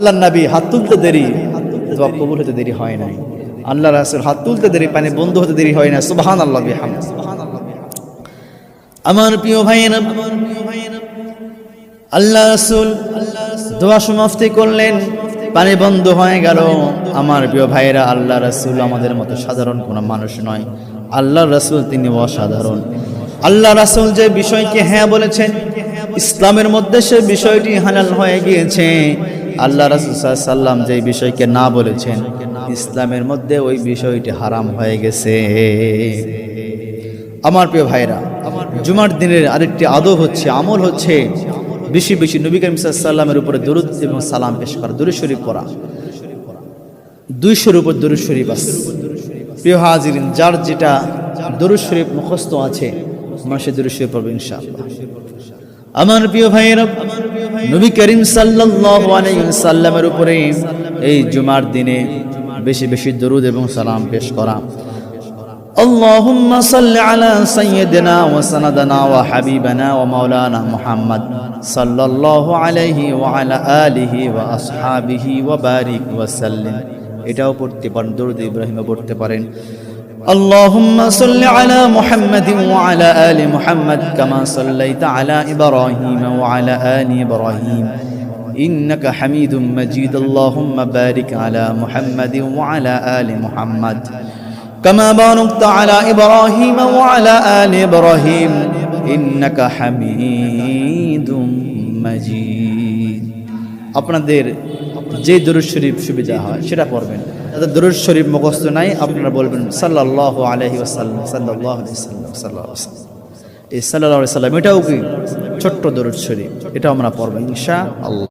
আল্লাহর নবী হাত তুলতে দেরি, দোয়া কবুল হতে দেরি হয় নাই। আল্লাহ রাসূল হাত তুলতে দেরি, পানি বন্ধ হতে দেরি হয় না। সুবহানাল্লাহ বিহামদিহি। আমার প্রিয় ভাইয়েরা, আল্লাহ রাসূল দোয়া সমাপ্তি করলেন, পানি বন্ধ হয়ে গেল। আমার প্রিয় ভাইয়েরা, আল্লাহ রাসূল আমাদের মতো সাধারণ কোনো মানুষ নয়। আল্লাহ রাসূল তিনি অসাধারণ। আল্লাহ রাসূল যে বিষয়কে হ্যাঁ বলেছেন, ইসলামের মধ্যে সে বিষয়টি হালাল হয়ে গিয়েছে। আল্লাহ রাসূল সাল্লাল্লাহু আলাইহি সাল্লাম যে বিষয়কে না বলেছেন, ইসলামের মধ্যে ওই বিষয়টি হারাম হয়ে গেছে। আমার প্রিয় ভাইরা, জুমার দিনের আরেকটি আদব হচ্ছে, আমল হচ্ছে বেশি বেশি নবী করিম সাল্লাল্লাহু আলাইহি সাল্লামের উপরে দরুদ এবং সালাম পেশ করা, দরুদ শরীফ পড়া। 200-এর উপর দরুদ শরীফ আছে। প্রিয় হাজিরিন, যার যেটা দরুদ শরীফ মুখস্থ আছে, আমরা সেই দরুদ শরীফ পড়ব ইনশাআল্লাহ। আমার প্রিয় ভাইয়েরা, নবী করিম সাল্লাল্লাহু আলাইহি ওয়াসাল্লামের উপরে এই জুমার দিনে বেশি বেশি দরুদ এবং সালাম পেশ করা। আল্লাহুম্মা সাল্লি আলা সাইয়্যিদিনা ওয়া সানাদানা ওয়া হাবিবানা ওয়া মাওলানা মুহাম্মদ সাল্লাল্লাহু আলাইহি ওয়া আলা আলিহি ওয়া আসহাবিহি ওয়া বারিক ওয়া সাল্লিম। এটাও পড়তে পারেন, দরুদ ইব্রাহিমও পড়তে পারেন। اللهم صل على محمد وعلى آل محمد كما صليت على إبراهيم وعلى آل إبراهيم إنك حميد مجيد. اللهم بارك على محمد وعلى آل محمد كما باركت على إبراهيم وعلى آل إبراهيم إنك حميد مجيد. আপনাদের যে দরুদ শরীফ সুবিধা হয় সেটা পড়বেন। যাদের দরুদ শরীফ মুখস্থ নাই, আপনারা বলবেন সাল্লাল্লাহু আলাইহি ওয়াসাল্লাম, সাল্লাল্লাহু আলাইহি ওয়াসাল্লাম, সাল্লাল্লাহু আলাইহি ওয়াসাল্লাম। এই সাল্লাল্লাহু আলাইহি ওয়াসাল্লাম এটাও কি ছোট্ট দরুদ শরীফ, এটাও আমরা পড়ব ইনশাআল্লাহ।